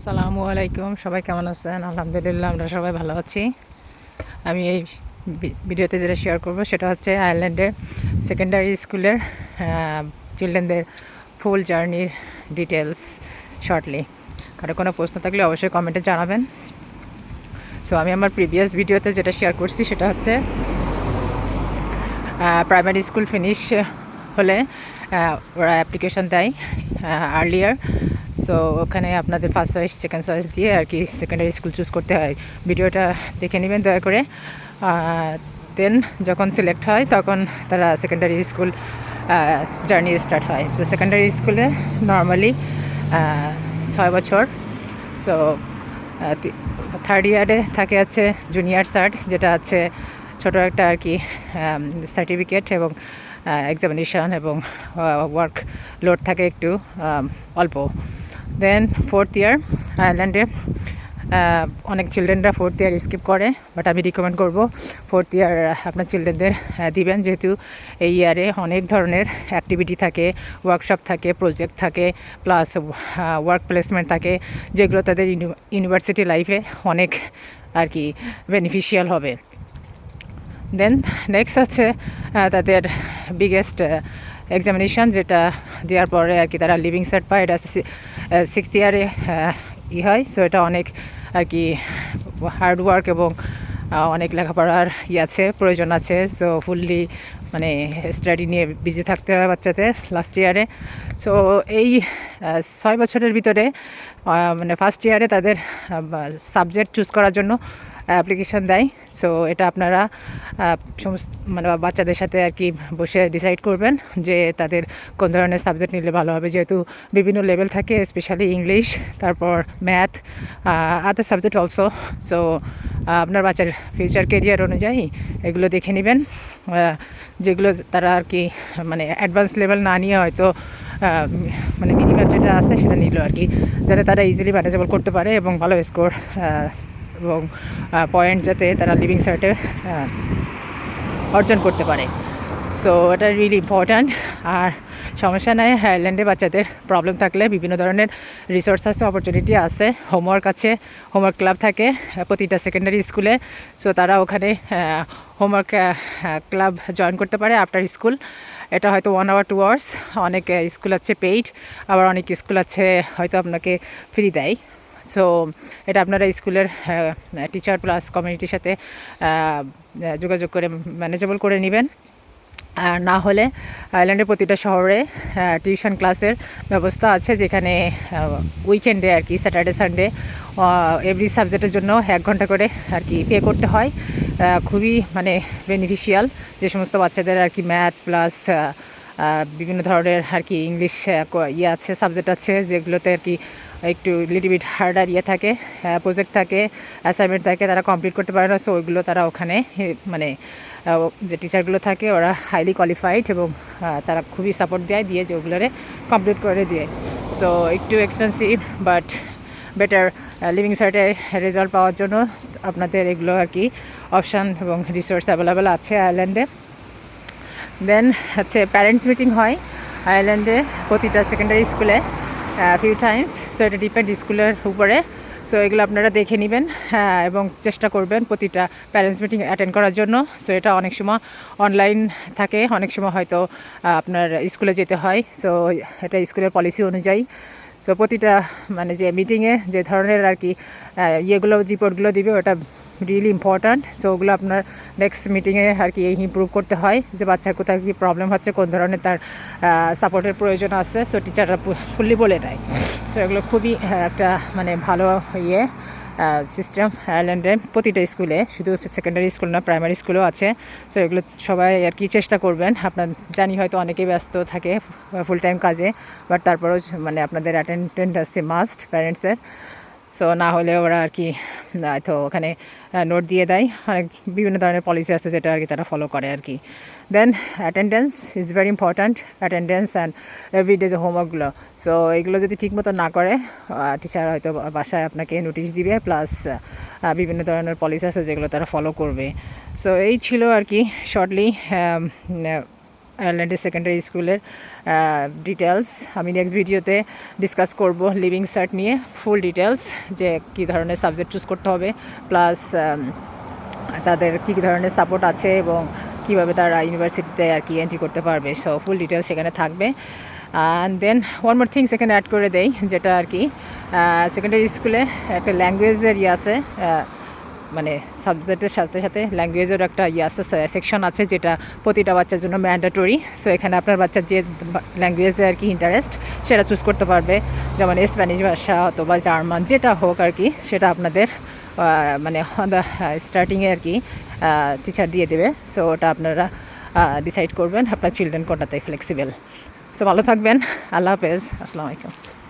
আসসালামু আলাইকুম, সবাই কেমন আছেন? আলহামদুলিল্লাহ, আমরা সবাই ভালো আছি। আমি এই ভিডিওতে যেটা শেয়ার করব সেটা হচ্ছে আয়ারল্যান্ডের সেকেন্ডারি স্কুলের চিলড্রেনদের ফুল জার্নির ডিটেলস শর্টলি। কারো কোনো প্রশ্ন থাকলে অবশ্যই কমেন্টে জানাবেন। সো আমি আমার প্রিভিয়াস ভিডিওতে যেটা শেয়ার করছি সেটা হচ্ছে প্রাইমারি স্কুল ফিনিশ হলে ওরা অ্যাপ্লিকেশন দেয় আর্লিয়ার। সো ওখানে আপনাদের ফার্স্ট চয়েস সেকেন্ড চয়েস দিয়ে আর কি সেকেন্ডারি স্কুল চুজ করতে হয়। ভিডিওটা দেখে নেবেন দয়া করে। দেন যখন সিলেক্ট হয় তখন তারা সেকেন্ডারি স্কুল জার্নি স্টার্ট হয়। সো সেকেন্ডারি স্কুলে নর্মালি 6 বছর। সো থার্ড ইয়ারে থাকে আছে জুনিয়র সার্ট, যেটা আছে ছোটো একটা আর কি সার্টিফিকেট এবং এক্সামিনেশন এবং ওয়ার্ক লোড থাকে একটু অল্প। দেন ফোর্থ ইয়ার আয়ারল্যান্ডে অনেক চিলড্রেনরা ফোর্থ ইয়ার স্কিপ করে, বাট আমি রিকমেন্ড করব ফোর্থ ইয়ার আপনার চিলড্রেনদের দিবেন, যেহেতু এই ইয়ারে অনেক ধরনের অ্যাক্টিভিটি থাকে, ওয়ার্কশপ থাকে, প্রজেক্ট থাকে, প্লাস ওয়ার্ক প্লেসমেন্ট থাকে, যেগুলো তাদের ইউনিভার্সিটি লাইফে অনেক আর কি বেনিফিশিয়াল হবে। দেন নেক্সট আছে তাদের বিগেস্ট এক্সামিনেশন, যেটা দেওয়ার পরে আর কি তারা লিভিং সেট পায়। এটা সিক্সথ ইয়ারে হয়। সো এটা অনেক আর কি হার্ড ওয়ার্ক এবং অনেক লেখাপড়ার আছে, প্রয়োজন আছে। সো ফুললি মানে স্টাডি নিয়ে বিজি থাকতে হয় বাচ্চাদের লাস্ট ইয়ারে। সো এই 6 বছরের ভিতরে মানে ফার্স্ট ইয়ারে তাদের সাবজেক্ট চুজ করার জন্য অ্যাপ্লিকেশান দেয়। সো এটা আপনারা সমস্ত মানে বাচ্চাদের সাথে আর কি বসে ডিসাইড করবেন যে তাদের কোন ধরনের সাবজেক্ট নিলে ভালো হবে, যেহেতু বিভিন্ন লেভেল থাকে, স্পেশালি ইংলিশ, তারপর ম্যাথ, আদার সাবজেক্ট অলসো। সো আপনার বাচ্চার ফিউচার কেরিয়ার অনুযায়ী এগুলো দেখে নেবেন, যেগুলো তারা আর কি মানে অ্যাডভান্স লেভেল না নিয়ে হয়তো মানে মিনিমাম যেটা আছে সেটা নিল আর কি, যাতে তারা ইজিলি ম্যানেজেবল করতে পারে এবং ভালো স্কোর এবং পয়েন্ট যাতে তারা লিভিং সার্টে অর্জন করতে পারে। সো এটা রিয়েলি ইম্পর্ট্যান্ট। আর সমস্যা নেই, আয়ারল্যান্ডে বাচ্চাদের প্রবলেম থাকলে বিভিন্ন ধরনের রিসোর্স আছে, অপরচুনিটি আছে, হোমওয়ার্ক আছে, হোমওয়ার্ক ক্লাব থাকে প্রতিটা সেকেন্ডারি স্কুলে। সো তারা ওখানে হোমওয়ার্ক ক্লাব জয়েন করতে পারে আফটার স্কুল। এটা হয়তো 1 hour 2 hours। অনেক স্কুল আছে পেইড, আবার অনেক স্কুল আছে হয়তো আপনাকে ফ্রি দেয়। সো এটা আপনারা স্কুলের টিচার প্লাস কমিউনিটির সাথে যোগাযোগ করে ম্যানেজেবল করে নেবেন। আর না হলে আয়ারল্যান্ডের প্রতিটা শহরে টিউশন ক্লাসের ব্যবস্থা আছে, যেখানে উইকেন্ডে আর কি স্যাটারডে সানডে এভরি সাবজেক্টের জন্য 1 ঘন্টা করে আর কি পে করতে হয়। খুবই মানে বেনিফিশিয়াল, যে সমস্ত বাচ্চাদের আর কি ম্যাথ প্লাস বিভিন্ন ধরনের আর কি ইংলিশ আছে, সাবজেক্ট আছে, যেগুলোতে আর কি একটু লিটিল হার্ডার থাকে, প্রজেক্ট থাকে, অ্যাসাইনমেন্ট থাকে, তারা কমপ্লিট করতে পারে না। সো ওইগুলো তারা ওখানে মানে যে টিচারগুলো থাকে ওরা হাইলি কোয়ালিফাইড এবং তারা খুবই সাপোর্ট দিয়ে যে ওগুলোরে কমপ্লিট করে দিয়ে। সো একটু এক্সপেন্সিভ বাট বেটার লিভিং সাইটে রেজাল্ট পাওয়ার জন্য আপনাদের এগুলো আর কি অপশান এবং রিসোর্স অ্যাভেলেবেল আছে আয়ারল্যান্ডে। দেন হচ্ছে প্যারেন্টস মিটিং হয় আয়ারল্যান্ডে প্রতিটা সেকেন্ডারি স্কুলে ফিউ টাইমস। সো এটা ডিপেন্ড স্কুলের উপরে। সো এগুলো আপনারা দেখে নেবেন এবং চেষ্টা করবেন প্রতিটা প্যারেন্টস মিটিং অ্যাটেন্ড করার জন্য। সো এটা অনেক সময় অনলাইন থাকে, অনেক সময় হয়তো আপনার স্কুলে যেতে হয়। সো এটা স্কুলের পলিসি অনুযায়ী। সো প্রতিটা মানে যে মিটিংয়ে যে ধরনের আর কি ইয়েগুলো রিপোর্টগুলো দিবে ওটা রিয়েলি ইম্পর্ট্যান্ট। সো ওগুলো আপনার নেক্সট মিটিংয়ে আর কি ইমপ্রুভ করতে হয়, যে বাচ্চার কোথায় কী প্রবলেম হচ্ছে, কোন ধরনের তার সাপোর্টের প্রয়োজন আছে। সো টিচাররা ফুললি বলে দেয়। সো এগুলো খুবই একটা মানে ভালো সিস্টেম আয়ারল্যান্ডে প্রতিটা স্কুলে, শুধু সেকেন্ডারি স্কুল না, প্রাইমারি স্কুলও আছে। সো এগুলো সবাই আর কি চেষ্টা করবেন। আপনার জানি হয়তো অনেকেই ব্যস্ত থাকে ফুল টাইম কাজে, বাট তারপরেও মানে আপনাদের অ্যাটেন্ডেন্স মাস্ট প্যারেন্টসের। সো না হলে ওরা আর কি তো ওখানে নোট দিয়ে দেয়। অনেক বিভিন্ন ধরনের পলিসি আছে যেটা আর কি তারা ফলো করে আর কি। Then attendance is very important, attendance and everyday যে হোমওয়ার্কগুলো। সো এগুলো যদি ঠিকমতো না করে টিচার হয়তো বাসায় আপনাকে নোটিশ দিবে, প্লাস বিভিন্ন ধরনের পলিসি আছে যেগুলো তারা ফলো করবে। সো এই ছিল আর কি শর্টলি আয়ারল্যান্ডের সেকেন্ডারি স্কুলের ডিটেলস আমি নেক্সট ভিডিওতে ডিসকাস করব লিভিং সার্ট নিয়ে ফুল ডিটেলস, যে কী ধরনের সাবজেক্ট চুজ করতে হবে, প্লাস তাদের কী ধরনের সাপোর্ট আছে এবং কীভাবে তারা ইউনিভার্সিটিতে আর কি এন্ট্রি করতে পারবে। সো ফুল ডিটেলস সেখানে থাকবে। And then one more things এখানে অ্যাড করে দেই, যেটা আর কি সেকেন্ডারি স্কুলে একটা ল্যাঙ্গুয়েজের আছে, মানে সাবজেক্টের সাথে সাথে ল্যাঙ্গুয়েজের একটা আছে, সেকশন আছে, যেটা প্রতিটা বাচ্চার জন্য ম্যান্ডেটরি। সো এখানে আপনার বাচ্চার যে ল্যাঙ্গুয়েজে আর কি ইন্টারেস্ট সেটা চুজ করতে পারবে, যেমন স্প্যানিশ ভাষা অথবা জার্মান, যেটা হোক আর কি, সেটা আপনাদের মানে স্টার্টিংয়ে আর কি টিচার দিয়ে দেবে। সো ওটা আপনারা ডিসাইড করবেন আপনার চিলড্রেন কোনটাতে ফ্লেক্সিবল। সো ভালো থাকবেন, আল্লাহ হাফেজ, আসসালামু আলাইকুম।